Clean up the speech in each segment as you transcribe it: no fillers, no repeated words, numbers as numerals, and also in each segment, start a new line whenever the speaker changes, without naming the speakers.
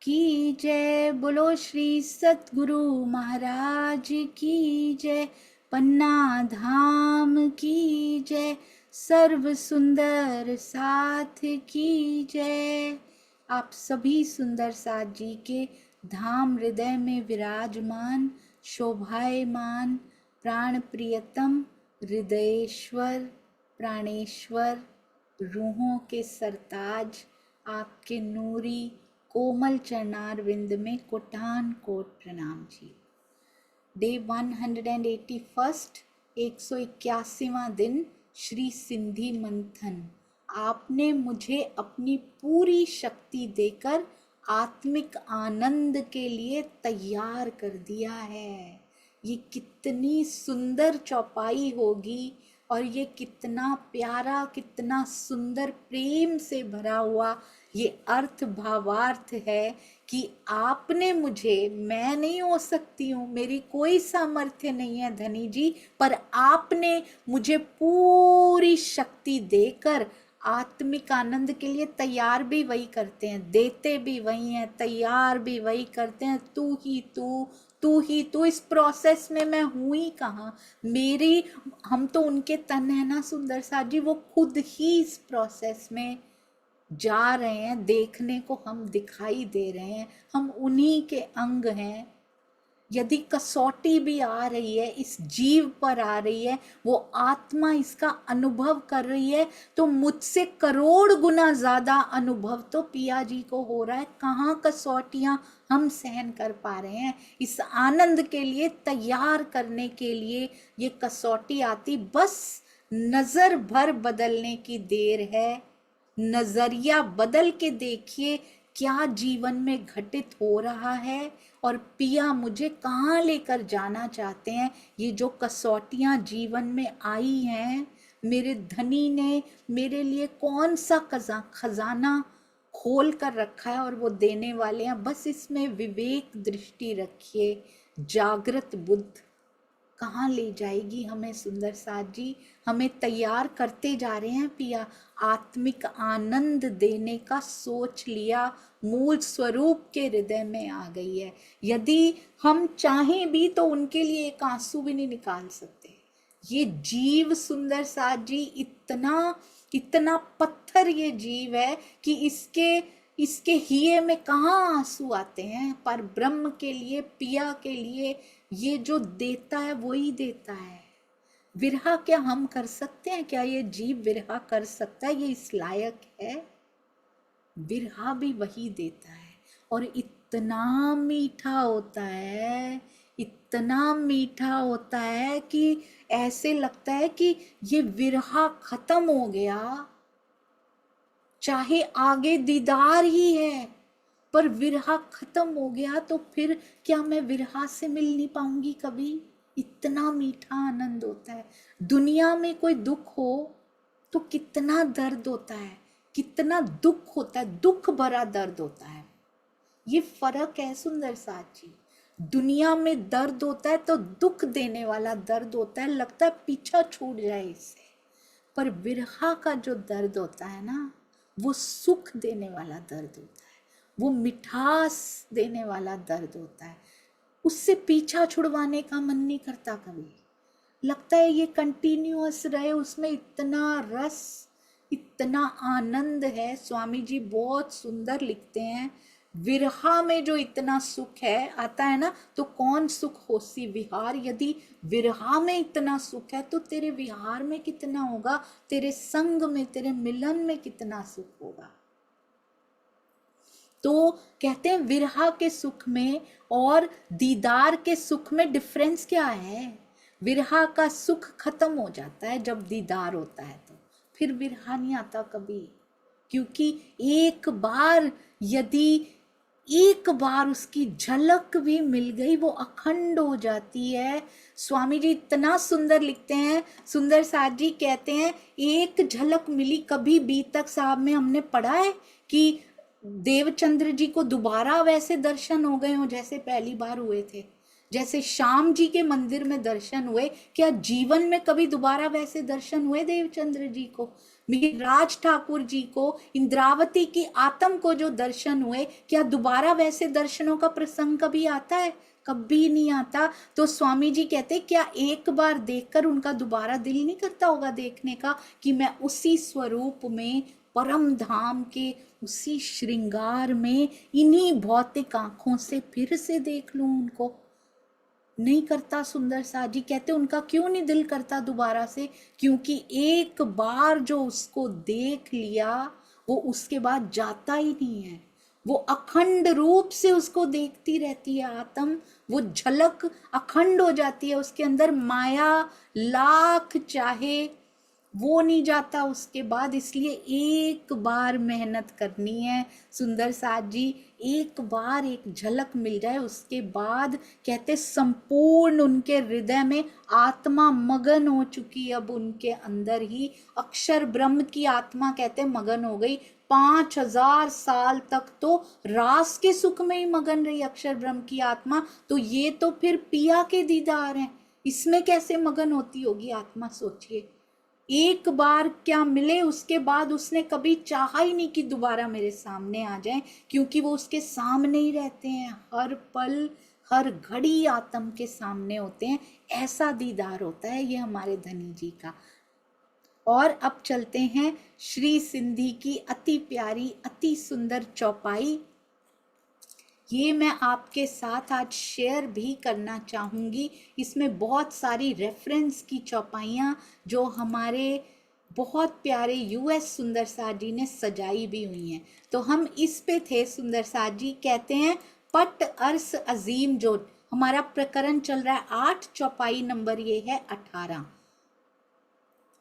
की जय। बोलो श्री सतगुरु महाराज की जय। पन्ना धाम की जय। सर्व सुंदर साथ की जय। आप सभी सुंदर साथ जी के धाम हृदय में विराजमान शोभायमान प्राण प्रियतम हृदयेश्वर प्राणेश्वर रूहों के सरताज आपके नूरी कोमल चरणार विंद में कोटान कोट प्रणाम जी। डे 181 181वां दिन श्री सिंधी मंथन। आपने मुझे अपनी पूरी शक्ति देकर आत्मिक आनंद के लिए तैयार कर दिया है। ये कितनी सुंदर चौपाई होगी और ये कितना प्यारा कितना सुंदर प्रेम से भरा हुआ ये अर्थ भावार्थ है कि आपने मुझे, मैं नहीं हो सकती हूँ, मेरी कोई सामर्थ्य नहीं है धनी जी, पर आपने मुझे पूरी शक्ति देकर आत्मिक आनंद के लिए तैयार भी वही करते हैं, देते भी वही हैं, तैयार भी वही करते हैं। तू ही तू ही तू। इस प्रोसेस में मैं हूँ ही कहाँ, मेरी, हम तो उनके तन है ना सुंदर साथ जी, वो खुद ही इस प्रोसेस में जा रहे हैं, देखने को हम दिखाई दे रहे हैं, हम उन्हीं के अंग हैं। यदि कसौटी भी आ रही है, इस जीव पर आ रही है, वो आत्मा इसका अनुभव कर रही है, तो मुझसे करोड़ गुना ज्यादा अनुभव तो पिया जी को हो रहा है। कहाँ कसौटियां हम सहन कर पा रहे हैं। इस आनंद के लिए तैयार करने के लिए ये कसौटी आती, बस नजर भर बदलने की देर है। नजरिया बदल के देखिए क्या जीवन में घटित हो रहा है और पिया मुझे कहाँ लेकर जाना चाहते हैं। ये जो कसौटियाँ जीवन में आई हैं, मेरे धनी ने मेरे लिए कौन सा खजाना खोल कर रखा है और वो देने वाले हैं। बस इसमें विवेक दृष्टि रखिए, जागृत बुद्ध कहाँ ले जाएगी हमें सुंदर साथ जी। हमें तैयार करते जा रहे हैं पिया, आत्मिक आनंद देने का सोच लिया, मूल स्वरूप के हृदय में आ गई है। यदि हम चाहें भी तो उनके लिए एक आंसू भी नहीं निकाल सकते। ये जीव सुंदर साथ जी इतना इतना पत्थर ये जीव है कि इसके हिये में कहाँ आंसू आते हैं। पर ब्रह्म के लिए, पिया के लिए ये जो देता है वही देता है। विरहा क्या हम कर सकते हैं? क्या ये जीव विरहा कर सकता है? ये इस लायक है? विरहा भी वही देता है और इतना मीठा होता है, इतना मीठा होता है कि ऐसे लगता है कि ये विरहा खत्म हो गया, चाहे आगे दीदार ही है, पर विरहा खत्म हो गया तो फिर क्या मैं विरहा से मिल नहीं पाऊंगी कभी। इतना मीठा आनंद होता है। दुनिया में कोई दुख हो तो कितना दर्द होता है, कितना दुख होता है, दुख भरा दर्द होता है। ये फर्क है सुंदर साथ जी। दुनिया में दर्द होता है तो दुख देने वाला दर्द होता है, लगता है पीछा छूट जाए इससे। पर विरहा का जो दर्द होता है ना, वो सुख देने वाला दर्द होता है, वो मिठास देने वाला दर्द होता है। उससे पीछा छुड़वाने का मन नहीं करता कभी, लगता है ये कंटिन्यूअस रहे, उसमें इतना रस, इतना आनंद है। स्वामी जी बहुत सुंदर लिखते हैं, विरहा में जो इतना सुख है आता है ना, तो कौन सुख होसी विहार। यदि विरहा में इतना सुख है तो तेरे विहार में कितना होगा, तेरे संग में, तेरे मिलन में कितना सुख होगा। तो कहते हैं विरहा के सुख में और दीदार के सुख में डिफरेंस क्या है। विरहा का सुख खत्म हो जाता है जब दीदार होता है, तो फिर विरहा नहीं आता कभी, क्योंकि एक बार, यदि एक बार उसकी झलक भी मिल गई, वो अखंड हो जाती है। स्वामी जी इतना सुंदर लिखते हैं, सुंदर साथ जी कहते हैं एक झलक मिली। कभी बीतक साहब में हमने पढ़ा है कि देवचंद्र जी को दोबारा वैसे दर्शन हो गए हो जैसे पहली बार हुए थे, जैसे श्याम जी के मंदिर में दर्शन हुए। क्या जीवन में कभी दोबारा वैसे दर्शन हुए देवचंद्र जी को? मिहिरराज ठाकुर जी को, इंद्रावती की आत्म को जो दर्शन हुए, क्या दोबारा वैसे दर्शनों का प्रसंग कभी आता है? कभी नहीं आता। तो स्वामी जी कहते क्या एक बार देखकर उनका दोबारा दिल नहीं करता होगा देखने का, कि मैं उसी स्वरूप में, परम धाम के उसी श्रृंगार में, इन्हीं भौतिक आंखों से फिर से देख लूं उनको? नहीं करता सुंदर सा जी। कहते उनका क्यों नहीं दिल करता दोबारा से? क्योंकि एक बार जो उसको देख लिया, वो उसके बाद जाता ही नहीं है। वो अखंड रूप से उसको देखती रहती है आत्म। वो झलक अखंड हो जाती है उसके अंदर। माया लाख चाहे वो नहीं जाता उसके बाद। इसलिए एक बार मेहनत करनी है सुंदर साथ जी। एक बार एक झलक मिल जाए उसके बाद कहते संपूर्ण उनके हृदय में आत्मा मगन हो चुकी। अब उनके अंदर ही अक्षर ब्रह्म की आत्मा कहते मगन हो गई। 5000 साल तक तो रास के सुख में ही मगन रही अक्षर ब्रह्म की आत्मा। तो ये तो फिर पिया के दीदार हैं, इसमें कैसे मगन होती होगी आत्मा? सोचिए। एक बार क्या मिले उसके बाद उसने कभी चाहा ही नहीं कि दोबारा मेरे सामने आ जाए, क्योंकि वो उसके सामने ही रहते हैं। हर पल हर घड़ी आत्म के सामने होते हैं। ऐसा दीदार होता है ये हमारे धनी जी का। और अब चलते हैं श्री सिंधी की अति प्यारी अति सुंदर चौपाई। ये मैं आपके साथ आज शेयर भी करना चाहूँगी। इसमें बहुत सारी रेफरेंस की चौपाइयाँ जो हमारे बहुत प्यारे यूएस सुंदर साथ जी ने सजाई भी हुई हैं। तो हम इस पे थे। सुंदर साथ जी कहते हैं पट अर्स अजीम, जो हमारा प्रकरण चल रहा है 8, चौपाई नंबर ये है 18।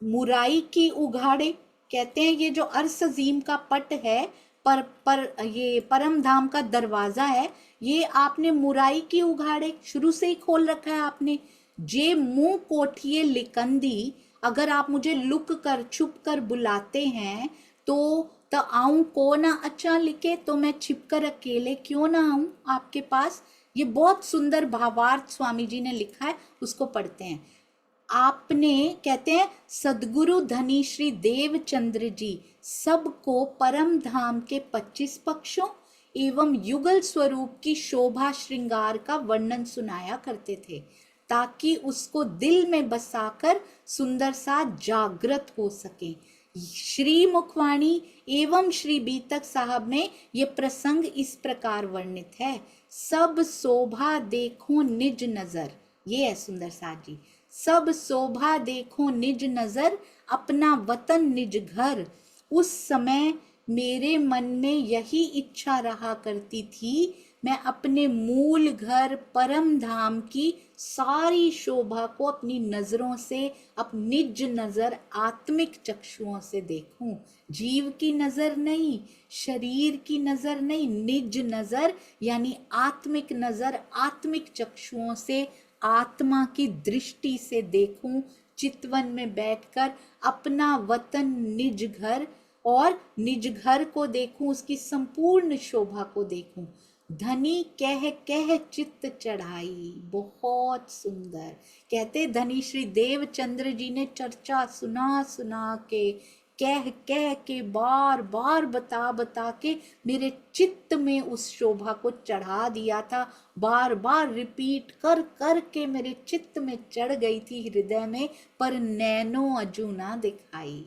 मुराई की उघाड़े कहते हैं ये जो अर्स अजीम का पट है, पर ये परम धाम का दरवाजा है, ये आपने मुराई की उघाड़े शुरू से ही खोल रखा है आपने। जे मुंह कोठिए लिकंदी, अगर आप मुझे लुक कर छुप कर बुलाते हैं तो आऊं को ना अच्छा लिखे, तो मैं छिप कर अकेले क्यों ना आऊं आपके पास। ये बहुत सुंदर भावार्थ स्वामी जी ने लिखा है, उसको पढ़ते हैं। आपने कहते हैं सदगुरु धनी श्री देवचंद्र जी सबको परम धाम के 25 पक्षों एवं युगल स्वरूप की शोभा श्रृंगार का वर्णन सुनाया करते थे, ताकि उसको दिल में बसाकर सुंदर सा जागृत हो सके। श्री मुखवाणी एवं श्री बीतक साहब में ये प्रसंग इस प्रकार वर्णित है। सब शोभा देखो निज नजर, ये है सुंदर साथ जी। सब शोभा देखो निज नजर, अपना वतन निज घर। उस समय मेरे मन में यही इच्छा रहा करती थी, मैं अपने मूल घर परम धाम की सारी शोभा को अपनी नजरों से, अपनी निज नजर आत्मिक चक्षुओं से देखूं। जीव की नजर नहीं, शरीर की नजर नहीं, निज नजर यानी आत्मिक नजर, आत्मिक चक्षुओं से, आत्मा की दृष्टि से देखूं। चितवन में बैठकर अपना वतन निज घर, और निज घर को देखूं, उसकी संपूर्ण शोभा को देखूं। धनी कह कह चित्त चढ़ाई, बहुत सुंदर। कहते धनी श्री देवचंद्र जी ने चर्चा सुना सुना के, कह कह के, बार बार बता बता के मेरे चित्त में उस शोभा को चढ़ा दिया था। बार बार रिपीट कर कर के मेरे चित्त में चढ़ गई थी, हृदय में, पर नैनो अजूना दिखाई।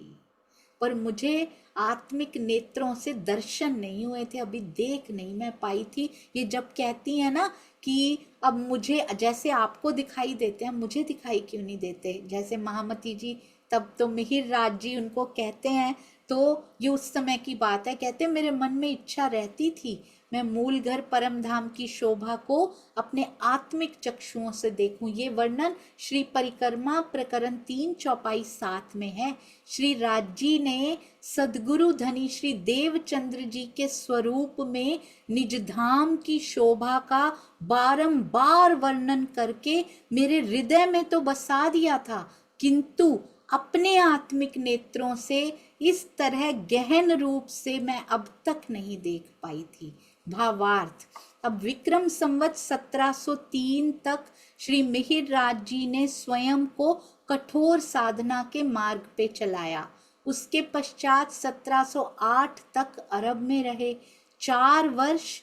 पर मुझे आत्मिक नेत्रों से दर्शन नहीं हुए थे, अभी देख नहीं मैं पाई थी। ये जब कहती है ना कि अब मुझे जैसे आपको दिखाई देते हैं, मुझे दिखाई क्यों नहीं देते, जैसे महामती जी, तब तो मिहिरराज जी उनको कहते हैं, तो ये उस समय की बात है। कहते हैं मेरे मन में इच्छा रहती थी मैं मूल घर परम धाम की शोभा को अपने आत्मिक चक्षुओं से देखूं। ये वर्णन श्री परिक्रमा प्रकरण 3 चौपाई 7 में है। श्री राजी ने सदगुरु धनी श्री देवचंद्र जी के स्वरूप में निज धाम की शोभा का बारंबार वर्णन करके मेरे हृदय में तो बसा दिया था, किंतु अपने आत्मिक नेत्रों से इस तरह गहन रूप से मैं अब तक नहीं देख पाई थी। भावार्थ, अब विक्रम संवत 1703 तक श्री मिहिरराज जी ने स्वयं को कठोर साधना के मार्ग पे चलाया। उसके पश्चात 1708 तक अरब में रहे। 4 वर्ष,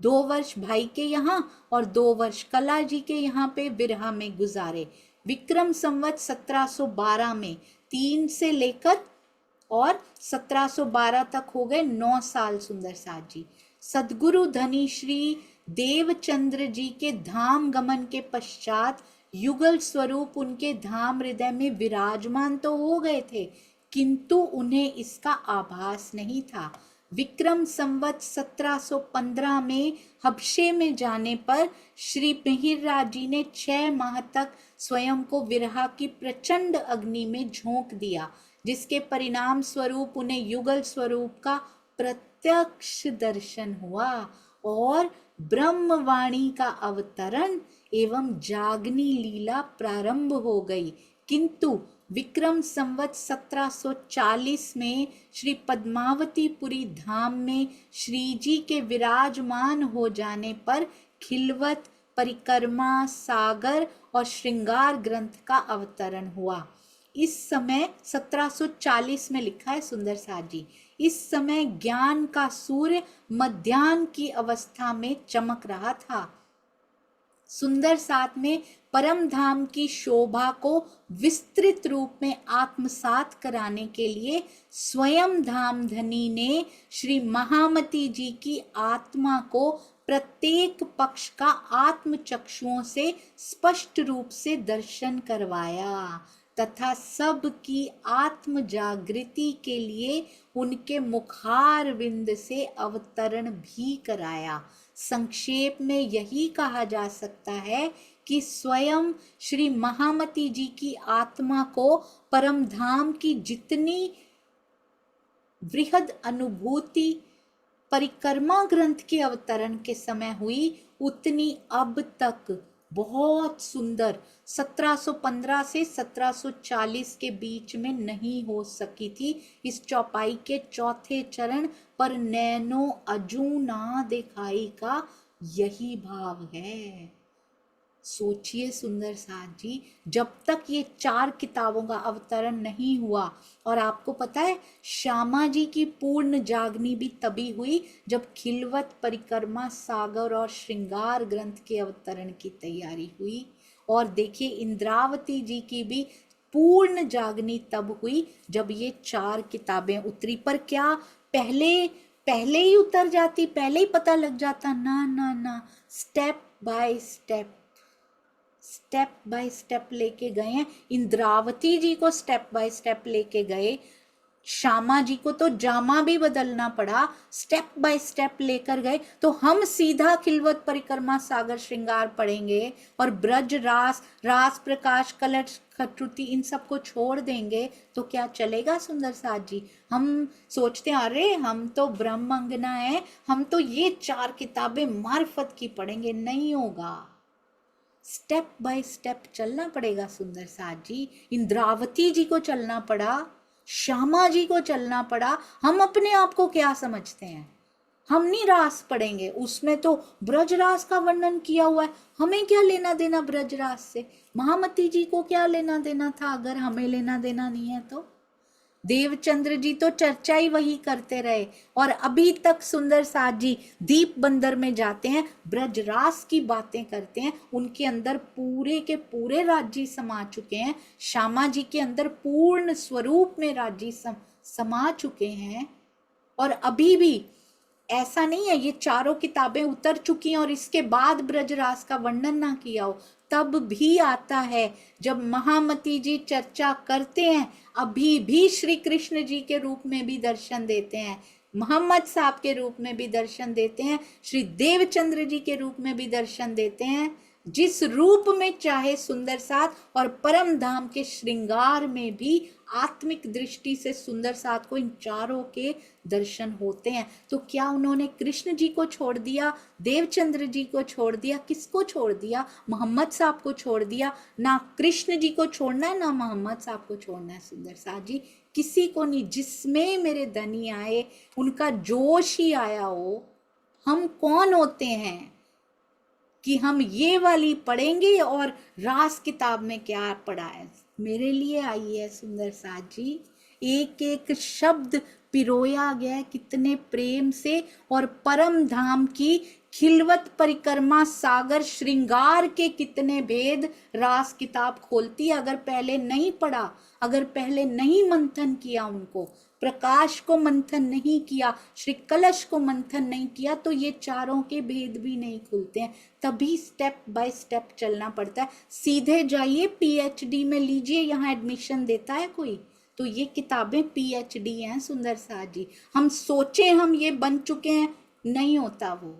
2 वर्ष भाई के यहाँ और 2 वर्ष कला जी के यहाँ पे विरहा में गुजारे। विक्रम संवत 1712 में 3 से लेकर और 1712 तक हो गए 9 साल सुंदर साथ जी। सदगुरु धनी श्री देवचंद्र जी के धाम गमन के पश्चात युगल स्वरूप उनके धाम हृदय में विराजमान तो हो गए थे, किंतु उन्हें इसका आभास नहीं था। विक्रम संवत 1715 में हबशे में जाने पर श्री मिहिरराज जी ने 6 माह तक स्वयं को विरहा की प्रचंड अग्नि में झोंक दिया, जिसके परिणाम स्वरूप उन्हें युगल स्वरूप का प्रत्यक्ष दर्शन हुआ और ब्रह्मवाणी का अवतरण एवं जागनी लीला प्रारंभ हो गई। किंतु विक्रम संवत 1740 में श्री पद्मावतीपुरी धाम में श्री जी के विराजमान हो जाने पर खिलवत, परिक्रमा, सागर और श्रृंगार ग्रंथ का अवतरण हुआ। इस समय 1740 में लिखा है सुंदर साथ जी, इस समय ज्ञान का सूर्य मध्याह्न की अवस्था में चमक रहा था। सुंदर साथ में परम धाम की शोभा को विस्तृत रूप में आत्मसात कराने के लिए स्वयं धामधनी ने श्री महामती जी की आत्मा को प्रत्येक पक्ष का आत्मचक्षुओं से स्पष्ट रूप से दर्शन करवाया तथा सब की आत्म जागृति के लिए उनके मुखार विंद से अवतरण भी कराया। संक्षेप में यही कहा जा सकता है कि स्वयं श्री महामती जी की आत्मा को परम धाम की जितनी वृहद अनुभूति परिक्रमा ग्रंथ के अवतरण के समय हुई, उतनी अब तक बहुत सुंदर 1715 से 1740 के बीच में नहीं हो सकी थी। इस चौपाई के चौथे चरण पर नैनो अजू ना दिखाई का यही भाव है। सोचिए सुंदर साथ जी, जब तक ये 4 किताबों का अवतरण नहीं हुआ, और आपको पता है श्यामा जी की पूर्ण जागनी भी तभी हुई जब खिलवत, परिक्रमा, सागर और श्रृंगार ग्रंथ के अवतरण की तैयारी हुई। और देखिए इंद्रावती जी की भी पूर्ण जागनी तब हुई जब ये 4 किताबें उतरी। पर क्या पहले ही उतर जाती, पहले ही पता लग जाता? ना ना ना, स्टेप बाय स्टेप लेके गए हैं। इंद्रावती जी को स्टेप बाय स्टेप लेके गए, श्यामा जी को तो जामा भी बदलना पड़ा, स्टेप बाय स्टेप लेकर गए। तो हम सीधा खिलवत, परिक्रमा, सागर, श्रृंगार पढ़ेंगे और ब्रज रास प्रकाश, कलश, खट्रुति इन सबको छोड़ देंगे तो क्या चलेगा सुंदर साथ जी? हम सोचते हैं अरे हम तो ब्रह्मंगना है, हम तो ये 4 किताबें मार्फत की पढ़ेंगे। नहीं होगा, स्टेप बाय स्टेप चलना पड़ेगा सुंदर साथ जी। इंद्रावती जी को चलना पड़ा, श्यामा जी को चलना पड़ा। हम अपने आप को क्या समझते हैं? हम नहीं रास पढ़ेंगे, उसमें तो ब्रजरास का वर्णन किया हुआ है। हमें क्या लेना देना ब्रजरास से? महामती जी को क्या लेना देना था अगर हमें लेना देना नहीं है तो? देवचंद्र जी तो चर्चा ही वही करते रहे और अभी तक सुंदर साथ जी दीप बंदर में जाते हैं, ब्रजरास की बातें करते हैं। उनके अंदर पूरे के पूरे राज्य समा चुके हैं। श्यामा जी के अंदर पूर्ण स्वरूप में राज्य समा चुके हैं। और अभी भी ऐसा नहीं है ये 4 किताबें उतर चुकी हैं और इसके बाद ब्रजरास का वर्णन ना किया हो। तब भी आता है जब महामती जी चर्चा करते हैं, अभी भी श्री कृष्ण जी के रूप में भी दर्शन देते हैं, मोहम्मद साहब के रूप में भी दर्शन देते हैं, श्री देवचंद्र जी के रूप में भी दर्शन देते हैं। जिस रूप में चाहे सुंदर साथ, और परम धाम के श्रृंगार में भी आत्मिक दृष्टि से सुंदर साथ को इन 4 के दर्शन होते हैं। तो क्या उन्होंने कृष्ण जी को छोड़ दिया, देवचंद्र जी को छोड़ दिया? किसको छोड़ दिया? मोहम्मद साहब को छोड़ दिया। ना कृष्ण जी को छोड़ना है ना मोहम्मद साहब को छोड़ना है सुंदर साथ जी, किसी को नहीं। जिसमें मेरे धनी आए उनका जोश ही आया हो। हम कौन होते हैं कि हम ये वाली पढ़ेंगे और रास किताब में क्या पढ़ा है? मेरे लिए आई है सुंदर साथ जी, एक एक शब्द पिरोया गया है कितने प्रेम से, और परम धाम की खिलवत परिक्रमा सागर श्रृंगार के कितने भेद रास किताब खोलती है। अगर पहले नहीं पढ़ा, अगर पहले नहीं मंथन किया, उनको प्रकाश को मंथन नहीं किया, श्री कलश को मंथन नहीं किया, तो ये चारों के भेद भी नहीं खुलते हैं। तभी स्टेप बाय स्टेप चलना पड़ता है। सीधे जाइए पीएचडी में लीजिए, यहाँ एडमिशन देता है कोई? तो ये किताबें पीएचडी हैं सुंदर साज जी। हम सोचे हम ये बन चुके हैं, नहीं होता वो।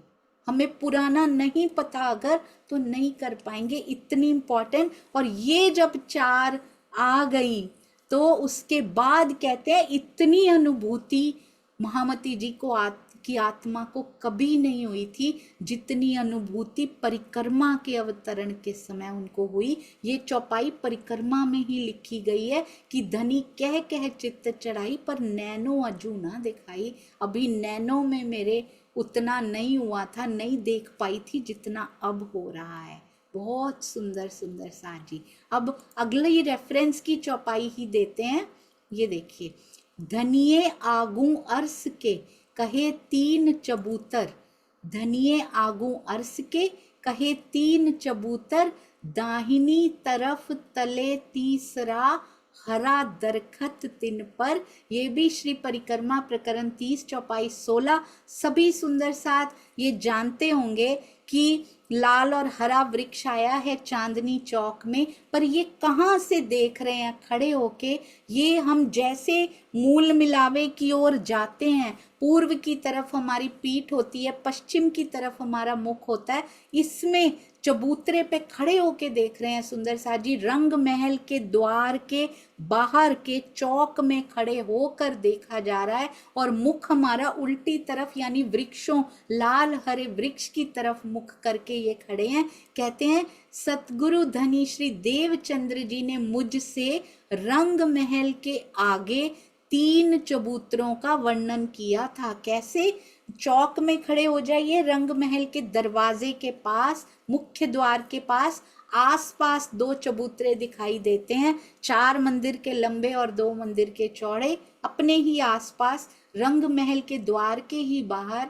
हमें पुराना नहीं पता अगर, तो नहीं कर पाएंगे, इतनी इम्पोर्टेंट। और ये जब चार आ गई तो उसके बाद कहते हैं इतनी अनुभूति महामती जी को की आत्मा को कभी नहीं हुई थी जितनी अनुभूति परिक्रमा के अवतरण के समय उनको हुई। ये चौपाई परिक्रमा में ही लिखी गई है कि धनी कह कह चित्त चढ़ाई पर नैनो अजू ना दिखाई। अभी नैनो में मेरे उतना नहीं हुआ था, नहीं देख पाई थी जितना अब हो रहा है। बहुत सुंदर सुंदर सा जी। अब अगले ही रेफरेंस की चौपाई ही देते हैं, ये देखिए। धनिये आगू अर्स के कहे तीन चबूतर, धनिये आगू अर्स के कहे तीन चबूतर, दाहिनी तरफ तले तीसरा हरा दरखत तिन पर। ये भी श्री परिक्रमा प्रकरण 30 चौपाई 16। सभी सुंदर साथ ये जानते होंगे कि लाल और हरा वृक्ष आया है चांदनी चौक में, पर ये कहाँ से देख रहे हैं खड़े होके? ये हम जैसे मूल मिलावे की ओर जाते हैं, पूर्व की तरफ हमारी पीठ होती है, पश्चिम की तरफ हमारा मुख होता है, इसमें चबूतरे पे खड़े होके देख रहे हैं सुंदर सा जी। रंग महल के द्वार के बाहर के चौक में खड़े होकर देखा जा रहा है, और मुख हमारा उल्टी तरफ यानी वृक्षों, लाल हरे वृक्ष की तरफ मुख करके ये खड़े हैं। कहते हैं सतगुरु धनी श्री देवचंद्र जी ने मुझसे रंग महल के आगे तीन चबूतरों का वर्णन किया था। कैसे? चौक में खड़े हो जाइए, रंग महल के दरवाजे के पास, मुख्य द्वार के पास, आसपास दो चबूतरे दिखाई देते हैं, 4 मंदिर के लंबे और 2 मंदिर के चौड़े, अपने ही आसपास रंग महल के द्वार के ही बाहर,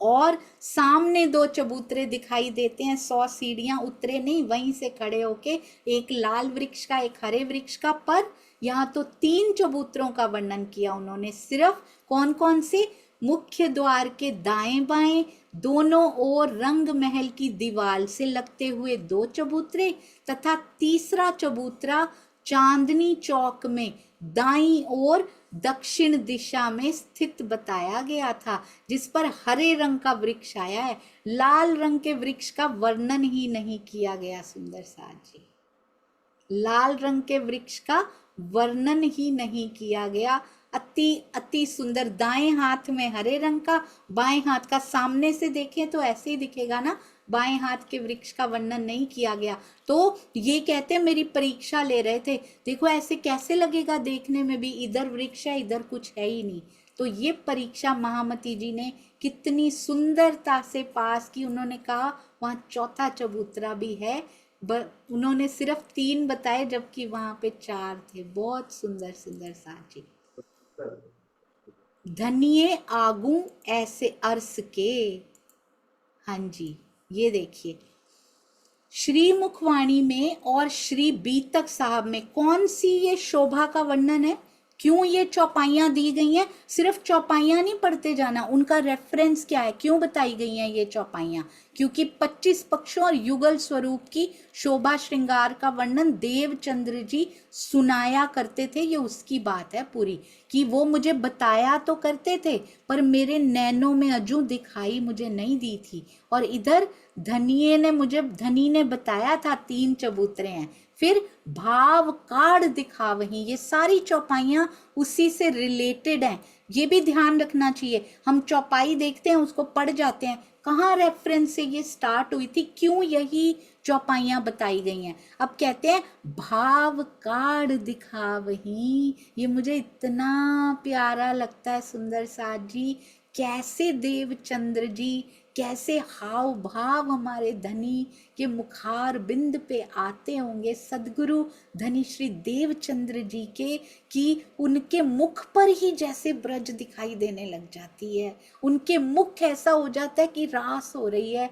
और सामने 2 चबूतरे दिखाई देते हैं। 100 सीढ़ियां उतरे नहीं, वहीं से खड़े होके, एक लाल वृक्ष का, एक हरे वृक्ष का। पर यहाँ तो 3 चबूतरों का वर्णन किया उन्होंने। सिर्फ कौन कौन से? मुख्य द्वार के दाएं बाएं दोनों ओर रंग महल की दीवार से लगते हुए 2 चबूतरे, तथा तीसरा चबूतरा चांदनी चौक में दाईं ओर दक्षिण दिशा में स्थित बताया गया था, जिस पर हरे रंग का वृक्ष आया है। लाल रंग के वृक्ष का वर्णन ही नहीं किया गया सुंदर साथ जी, लाल रंग के वृक्ष का वर्णन ही नहीं किया गया। अति अति सुंदर, दाएं हाथ में हरे रंग का, बाएं हाथ का, सामने से देखें तो ऐसे ही दिखेगा ना, बाएं हाथ के वृक्ष का वर्णन नहीं किया गया। तो ये कहते हैं मेरी परीक्षा ले रहे थे, देखो ऐसे कैसे लगेगा देखने में भी, इधर वृक्ष है इधर कुछ है ही नहीं। तो ये परीक्षा महामती जी ने कितनी सुंदरता से पास की। उन्होंने कहा वहाँ चौथा चबूतरा भी है, उन्होंने सिर्फ 3 बताए जबकि वहां पे 4 थे। बहुत सुंदर सुंदर साची। धनिये आगू ऐसे अर्स के, हाँ जी ये देखिए श्री मुखवाणी में और श्री बीतक साहब में कौन सी ये शोभा का वर्णन है? क्यों ये चौपाइयां दी गई हैं? सिर्फ चौपाइयां नहीं पढ़ते जाना, उनका रेफरेंस क्या है, क्यों बताई गई हैं ये चौपाइयां? क्योंकि 25 पक्षों और युगल स्वरूप की शोभा श्रृंगार का वर्णन देवचंद्र जी सुनाया करते थे। ये उसकी बात है पूरी, कि वो मुझे बताया तो करते थे पर मेरे नैनों में अजू दिखाई मुझे नहीं दी थी। और इधर धनी ने बताया था 3 चबूतरे हैं। फिर भाव काढ़ दिखा वहीं, ये सारी चौपाइयां उसी से रिलेटेड हैं। ये भी ध्यान रखना चाहिए, हम चौपाई देखते हैं उसको पढ़ जाते हैं, कहाँ रेफरेंस से ये स्टार्ट हुई थी, क्यों यही चौपाइयां बताई गई हैं। अब कहते हैं भाव काढ़ दिखा वहीं, ये मुझे इतना प्यारा लगता है सुंदर साथ जी कैसे देवचंद्र जी, कैसे हाव भाव हमारे धनी के मुखार बिंद पे आते होंगे सदगुरु धनी श्री देवचंद्र जी के, कि उनके मुख पर ही जैसे ब्रज दिखाई देने लग जाती है। उनके मुख ऐसा हो जाता है कि रास हो रही है,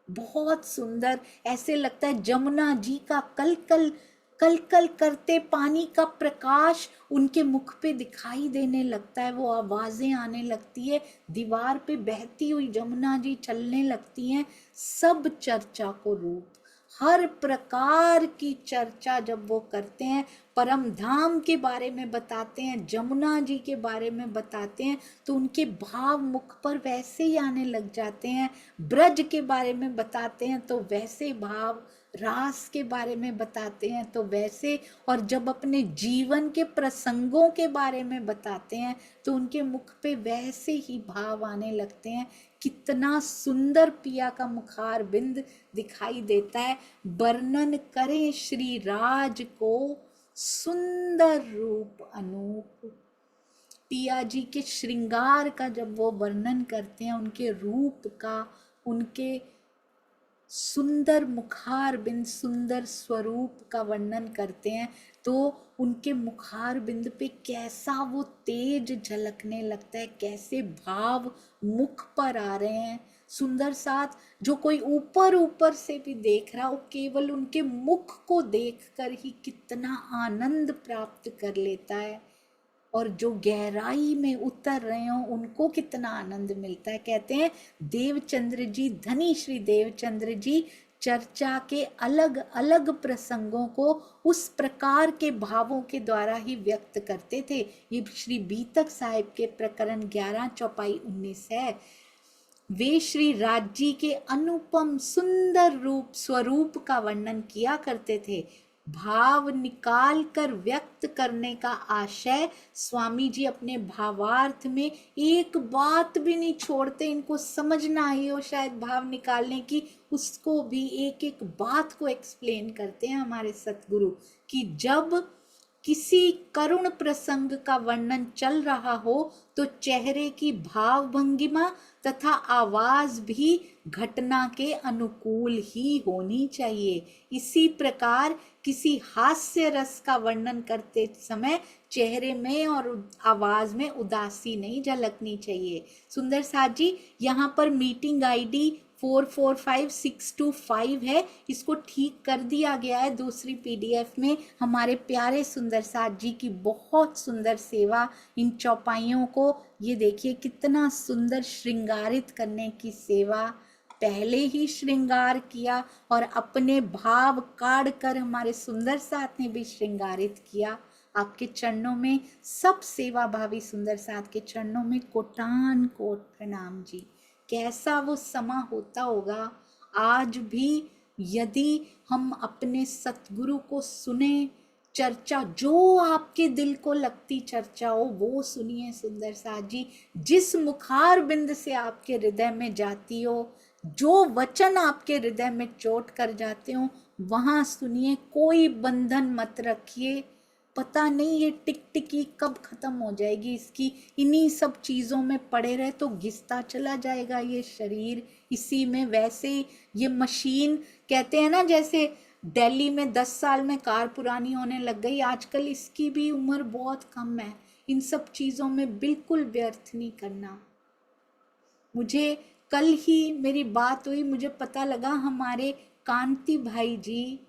बहुत सुंदर। ऐसे लगता है जमुना जी का कल कल कल कल करते पानी का प्रकाश उनके मुख पे दिखाई देने लगता है। वो आवाजें आने लगती है, दीवार पे बहती हुई जमुना जी चलने लगती हैं। सब चर्चा को रूप, हर प्रकार की चर्चा जब वो करते हैं, परम धाम के बारे में बताते हैं, जमुना जी के बारे में बताते हैं, तो उनके भाव मुख पर वैसे ही आने लग जाते हैं। ब्रज के बारे में बताते हैं तो वैसे भाव, रास के बारे में बताते हैं तो वैसे, और जब अपने जीवन के प्रसंगों के बारे में बताते हैं तो उनके मुख पे वैसे ही भाव आने लगते हैं। कितना सुंदर पिया का मुखार बिंद दिखाई देता है। वर्णन करें श्री राज को सुंदर रूप अनूप। पिया जी के श्रृंगार का जब वो वर्णन करते हैं, उनके रूप का, उनके सुंदर मुखार बिंद, सुंदर स्वरूप का वर्णन करते हैं, तो उनके मुखार बिंद पे कैसा वो तेज झलकने लगता है, कैसे भाव मुख पर आ रहे हैं। सुंदर साथ जो कोई ऊपर ऊपर से भी देख रहा हो, केवल उनके मुख को देखकर ही कितना आनंद प्राप्त कर लेता है, और जो गहराई में उतर रहे हो उनको कितना आनंद मिलता है। कहते हैं देवचंद्र जी, धनी श्री देवचंद्र जी चर्चा के अलग अलग प्रसंगों को उस प्रकार के भावों के द्वारा ही व्यक्त करते थे। ये श्री बीतक साहिब के प्रकरण 11 चौपाई 19 है। वे श्री राज्य के अनुपम सुंदर रूप स्वरूप का वर्णन किया करते थे। भाव निकाल कर व्यक्त करने का आशय स्वामी जी अपने भावार्थ में एक बात भी नहीं छोड़ते। इनको समझना ही हो शायद भाव निकालने की, उसको भी एक एक बात को एक्सप्लेन करते हैं हमारे सतगुरु, कि जब किसी करुण प्रसंग का वर्णन चल रहा हो तो चेहरे की भाव भंगिमा तथा आवाज भी घटना के अनुकूल ही होनी चाहिए। इसी प्रकार किसी हास्य रस का वर्णन करते समय चेहरे में और आवाज में उदासी नहीं झलकनी चाहिए। सुंदर साथ जी, यहाँ पर मीटिंग आईडी 445625 है, इसको ठीक कर दिया गया है दूसरी पीडीएफ में। हमारे प्यारे सुंदर साथ जी की बहुत सुंदर सेवा, इन चौपाइयों को ये देखिए कितना सुंदर श्रृंगारित करने की सेवा, पहले ही श्रृंगार किया और अपने भाव काढ़ कर हमारे सुंदर साथ ने भी श्रृंगारित किया। आपके चरणों में, सब सेवा भावी सुंदर साथ के चरणों में कोटान कोट प्रणाम जी। कैसा वो समा होता होगा आज भी, यदि हम अपने सतगुरु को सुने, चर्चा जो आपके दिल को लगती चर्चा हो वो सुनिए सुंदर साथ जी। जिस मुखार बिंद से आपके हृदय में जाती हो, जो वचन आपके हृदय में चोट कर जाते हो, वहां सुनिए। कोई बंधन मत रखिए, पता नहीं ये टिकटिकी कब खत्म हो जाएगी इसकी। इन्हीं सब चीजों में पड़े रहे तो घिसता चला जाएगा ये शरीर इसी में। वैसे ही ये मशीन, कहते हैं ना जैसे दिल्ली में 10 साल में कार पुरानी होने लग गई, आजकल इसकी भी उम्र बहुत कम है। इन सब चीजों में बिल्कुल व्यर्थ नहीं करना। मुझे कल ही मेरी बात हुई, मुझे पता लगा हमारे कांति भाई जी,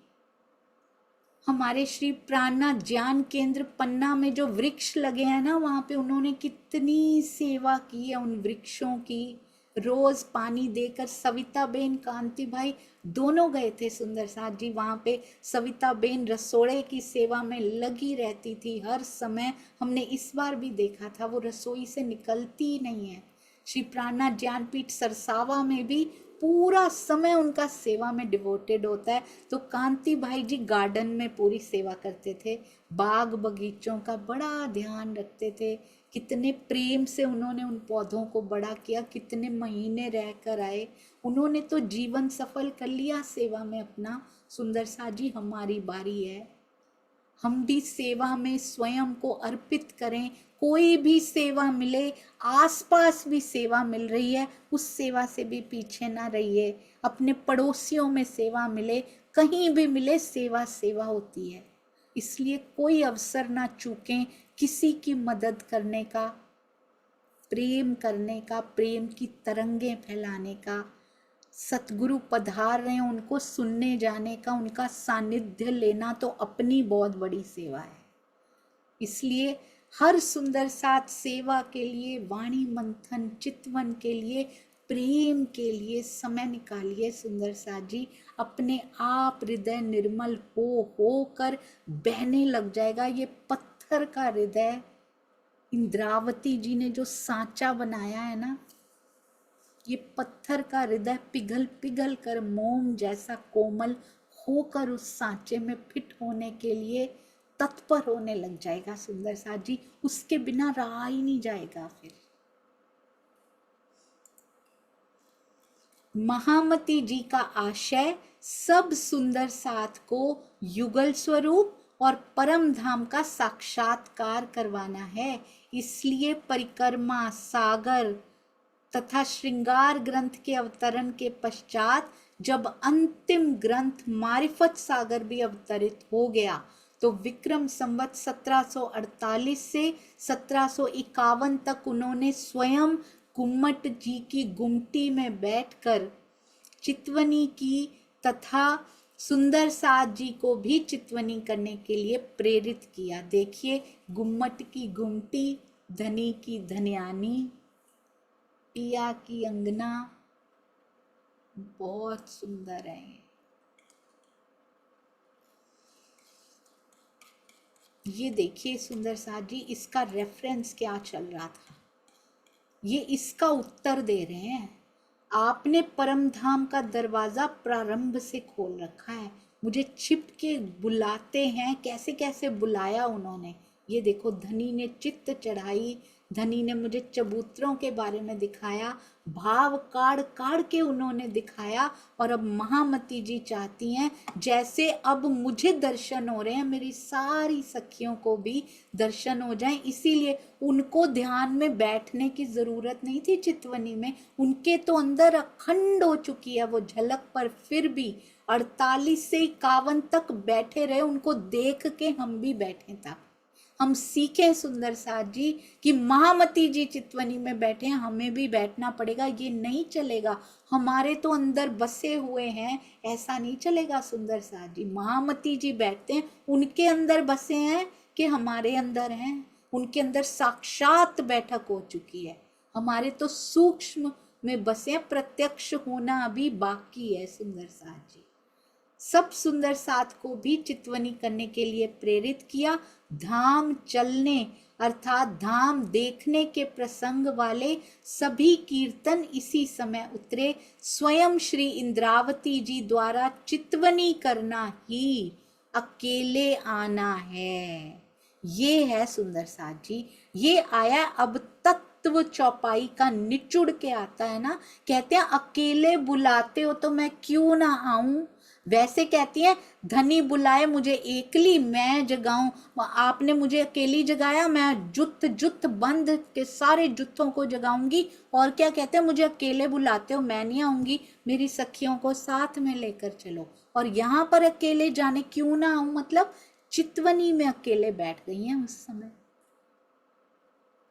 हमारे श्री प्राणनाथ ज्ञान केंद्र पन्ना में जो वृक्ष लगे हैं ना, वहाँ पे उन्होंने कितनी सेवा की है उन वृक्षों की। रोज पानी देकर सविता बेन, कांति भाई दोनों गए थे सुंदर साथ जी वहाँ पे। सविता बेन रसोड़े की सेवा में लगी रहती थी हर समय। हमने इस बार भी देखा था वो रसोई से निकलती ही नहीं है। श्री प्राणनाथ ज्ञानपीठ सरसावा में भी पूरा समय उनका सेवा में डिवोटेड होता है। तो कांति भाई जी गार्डन में पूरी सेवा करते थे, बाग बगीचों का बड़ा ध्यान रखते थे। कितने प्रेम से उन्होंने उन पौधों को बड़ा किया, कितने महीने रह कर आए। उन्होंने तो जीवन सफल कर लिया सेवा में अपना। सुंदर सा जी हमारी बारी है। हम भी सेवा में स्वयं को अर्पित करें। कोई भी सेवा मिले, आसपास भी सेवा मिल रही है, उस सेवा से भी पीछे ना रहिए। अपने पड़ोसियों में सेवा मिले, कहीं भी मिले, सेवा सेवा होती है। इसलिए कोई अवसर ना चूकें किसी की मदद करने का, प्रेम करने का, प्रेम की तरंगें फैलाने का। सतगुरु पधार रहे हैं, उनको सुनने जाने का, उनका सानिध्य लेना तो अपनी बहुत बड़ी सेवा है। इसलिए हर सुंदर साथ सेवा के लिए, वाणी मंथन चितवन के लिए, प्रेम के लिए समय निकालिए। सुंदर साथ जी, अपने आप हृदय निर्मल हो कर बहने लग जाएगा। ये पत्थर का हृदय इंद्रावती जी ने जो सांचा बनाया है ना, ये पत्थर का हृदय पिघल पिघल कर मोम जैसा कोमल होकर उस सांचे में फिट होने के लिए तत्पर होने लग जाएगा। सुंदर साथ जी, उसके बिना रहा ही नहीं जाएगा। फिर महामती जी का आशय सब सुंदर साथ को युगल स्वरूप और परम धाम का साक्षात्कार करवाना है। इसलिए परिक्रमा सागर तथा श्रृंगार ग्रंथ के अवतरण के पश्चात जब अंतिम ग्रंथ मारिफत सागर भी अवतरित हो गया, तो विक्रम संवत 1748 से 1751 तक उन्होंने स्वयं गुम्मट जी की गुमटी में बैठकर चितवनी की तथा सुंदर साथ जी को भी चितवनी करने के लिए प्रेरित किया। देखिए, गुम्मट की गुमटी, धनी की धन्यानी, पिया की अंगना, बहुत सुंदर है। ये देखिए सुंदर साथ जी, इसका रेफरेंस क्या चल रहा था, ये इसका उत्तर दे रहे हैं। आपने परम धाम का दरवाजा प्रारंभ से खोल रखा है, मुझे छिप के बुलाते हैं। कैसे कैसे बुलाया उन्होंने, ये देखो। धनी ने चित्त चढ़ाई, धनी ने मुझे चबूतरों के बारे में दिखाया, भाव काढ़ काढ़ के उन्होंने दिखाया। और अब महामती जी चाहती हैं जैसे अब मुझे दर्शन हो रहे हैं, मेरी सारी सखियों को भी दर्शन हो जाएं। इसीलिए उनको ध्यान में बैठने की जरूरत नहीं थी चितवनी में, उनके तो अंदर अखंड हो चुकी है वो झलक। पर फिर भी 48 से 51 तक बैठे रहे, उनको देख के हम भी बैठे था। हम सीखें सुंदर साथ जी कि महामती जी चितवनी में बैठे हैं, हमें भी बैठना पड़ेगा। ये नहीं चलेगा, हमारे तो अंदर बसे हुए हैं, ऐसा नहीं चलेगा। सुंदर साथ जी, महामती जी बैठते हैं, उनके अंदर बसे हैं कि हमारे अंदर हैं, उनके अंदर साक्षात बैठक हो चुकी है। हमारे तो सूक्ष्म में बसे हैं, प्रत्यक्ष होना अभी बाकी है। सुंदर साथ जी सब सुंदर साथ को भी चितवनी करने के लिए प्रेरित किया। धाम चलने अर्थात धाम देखने के प्रसंग वाले सभी कीर्तन इसी समय उतरे। स्वयं श्री इंद्रावती जी द्वारा चितवनी करना ही अकेले आना है। ये है सुंदर साथ जी, ये आया अब तत्व चौपाई का निचुड़ के आता है ना। कहते हैं अकेले बुलाते हो तो मैं क्यों ना आऊं। वैसे कहती है धनी बुलाए मुझे एकली मैं जगाऊं, आपने मुझे अकेली जगाया, मैं जुत जुत बंद के सारे जुत्तों को जगाऊंगी। और क्या कहते हैं, मुझे अकेले बुलाते हो, मैं नहीं आऊंगी, मेरी सखियों को साथ में लेकर चलो। और यहाँ पर अकेले जाने क्यों ना आऊं, मतलब चितवनी में अकेले बैठ गई हैं उस समय।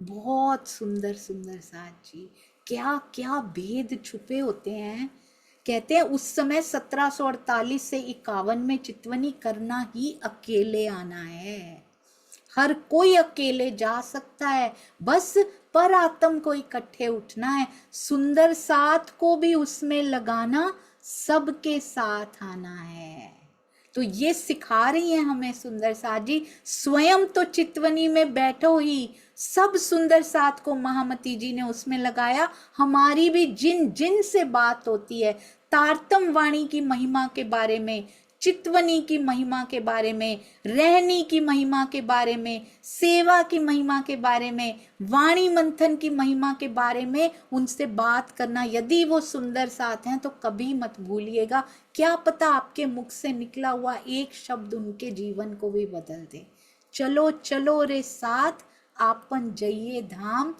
बहुत सुंदर सुंदर साथ जी, क्या क्या भेद छुपे होते हैं। कहते हैं उस समय 1748 से 51 में चितवनी करना ही अकेले आना है। हर कोई अकेले जा सकता है, बस पर आत्म को इकट्ठे उठना है। सुंदर साथ को भी उसमें लगाना, सबके साथ आना है। तो ये सिखा रही है हमें सुंदर साथ जी। स्वयं तो चितवनी में बैठो ही, सब सुंदर साथ को महामती जी ने उसमें लगाया। हमारी भी जिन जिन से बात होती है तारतम वाणी की महिमा के बारे में, चितवनी की महिमा के बारे में, रहनी की महिमा के बारे में, सेवा की महिमा के बारे में, वाणी मंथन की महिमा के बारे में उनसे बात करना। यदि वो सुंदर साथ हैं तो कभी मत भूलिएगा, क्या पता आपके मुख से निकला हुआ एक शब्द उनके जीवन को भी बदल दे। चलो चलो रे साथ, आपन जइए धाम।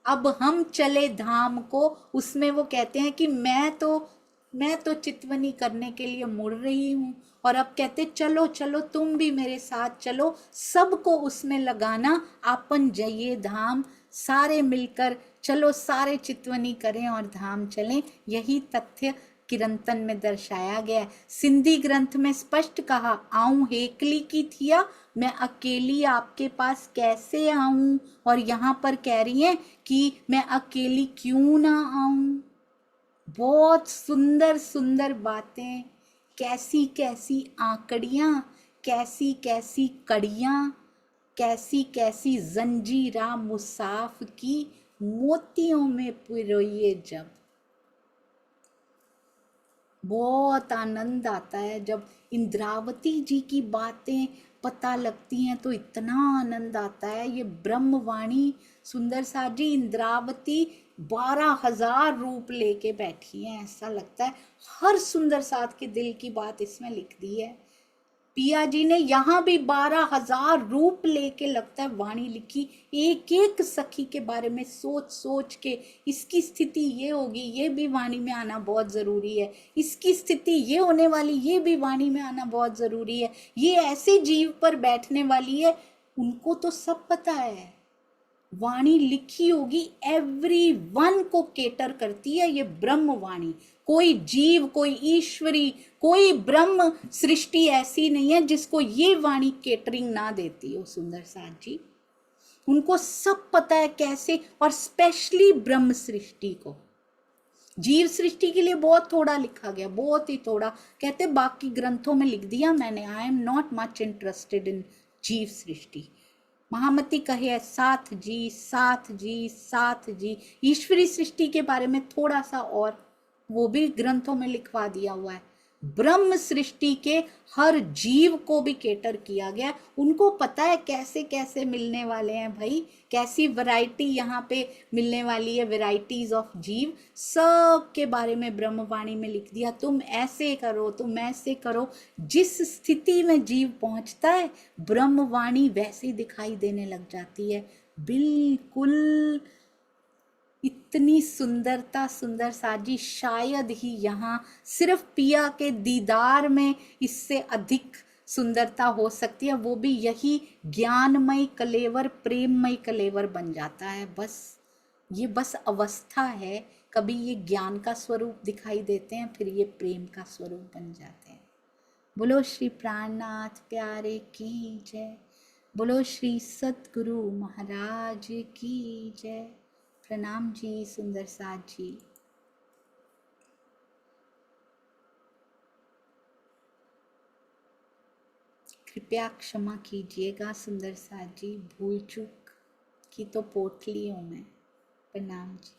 अब हम चले धाम को, उसमें वो कहते हैं कि मैं तो चितवनी करने के लिए मुड़ रही हूँ, और अब कहते चलो चलो तुम भी मेरे साथ चलो, सबको उसमें लगाना, आपन जइए धाम। सारे मिलकर चलो, सारे चितवनी करें और धाम चलें। यही तथ्य किरंतन में दर्शाया गया है। सिंधी ग्रंथ में स्पष्ट कहा, आऊं हेकली की थिया, मैं अकेली आपके पास कैसे आऊं। और यहाँ पर कह रही है कि मैं अकेली क्यों ना आऊं। बहुत सुंदर सुंदर बातें, कैसी कैसी आंकड़ियां, कैसी कैसी कड़ियां, कैसी कैसी जंजीरा मुसाफ की, मोतियों में पिरोइए जब। बहुत आनंद आता है जब इंद्रावती जी की बातें पता लगती हैं, तो इतना आनंद आता है। ये ब्रह्मवाणी सुंदर सा जी, इंद्रावती 12,000 रूप लेके बैठी हैं, ऐसा लगता है। हर सुंदर साथ के दिल की बात इसमें लिख दी है। पिया जी ने यहाँ भी 12,000 रूप लेके लगता है वाणी लिखी, एक एक सखी के बारे में सोच सोच के, इसकी स्थिति ये होगी, ये भी वाणी में आना बहुत जरूरी है, इसकी स्थिति ये होने वाली, ये भी वाणी में आना बहुत जरूरी है, ये ऐसे जीव पर बैठने वाली है। उनको तो सब पता है, वाणी लिखी होगी, एवरी वन को केटर करती है ये ब्रह्म वाणी। कोई जीव, कोई ईश्वरी, कोई ब्रह्म सृष्टि ऐसी नहीं है जिसको ये वाणी केटरिंग ना देती हो। सुंदर साथ जी, उनको सब पता है कैसे, और स्पेशली ब्रह्म सृष्टि को। जीव सृष्टि के लिए बहुत थोड़ा लिखा गया, बहुत ही थोड़ा। कहते बाकी ग्रंथों में लिख दिया मैंने, I am not much interested in जीव सृष्टि। महामती कहे साथ जी, साथ जी, साथ जी। ईश्वरी सृष्टि के बारे में थोड़ा सा, और वो भी ग्रंथों में लिखवा दिया हुआ है। ब्रह्म सृष्टि के हर जीव को भी केटर किया गया। उनको पता है कैसे कैसे मिलने वाले हैं भाई, कैसी वैरायटी यहाँ पे मिलने वाली है, वैरायटीज ऑफ जीव, सब के बारे में ब्रह्मवाणी में लिख दिया। तुम ऐसे करो, तुम ऐसे करो। जिस स्थिति में जीव पहुंचता है, ब्रह्मवाणी वैसे दिखाई देने लग जाती है। बिल्कुल इतनी सुंदरता, सुंदर साजी शायद ही यहाँ सिर्फ पिया के दीदार में इससे अधिक सुंदरता हो सकती है। वो भी यही ज्ञानमय कलेवर, प्रेममय कलेवर बन जाता है। बस ये बस अवस्था है, कभी ये ज्ञान का स्वरूप दिखाई देते हैं, फिर ये प्रेम का स्वरूप बन जाते हैं। बोलो श्री प्राणनाथ प्यारे की जय। बोलो श्री सतगुरु महाराज की जय। प्रणाम जी सुंदर साथ जी। कृपया क्षमा कीजिएगा सुंदर साथ जी, भूल चूक की तो पोटली हूँ मैं। प्रणाम जी।